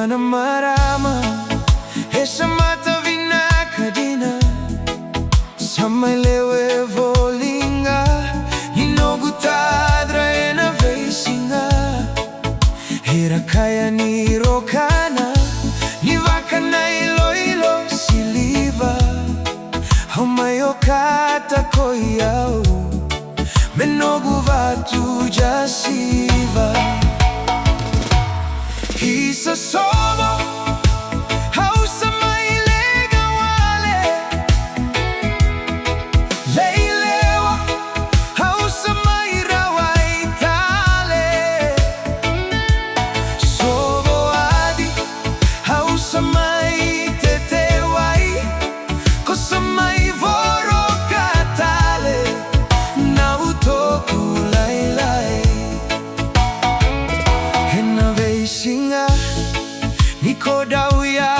mana marama Hesa mata vinakadina Samay lewe volinga Inogutadra ena veisinga Hera kaya ni rokana Nivakana ilo siliva Hamayokata koyau Menogu vatu jasiva Hisa somo Hausa mailega wale Leilewa Hausa mairawa itale Sobo adi Hausa maitetewai Kosa maivoro katale Na Utoqu Lailai Hena veisinga Niko dauya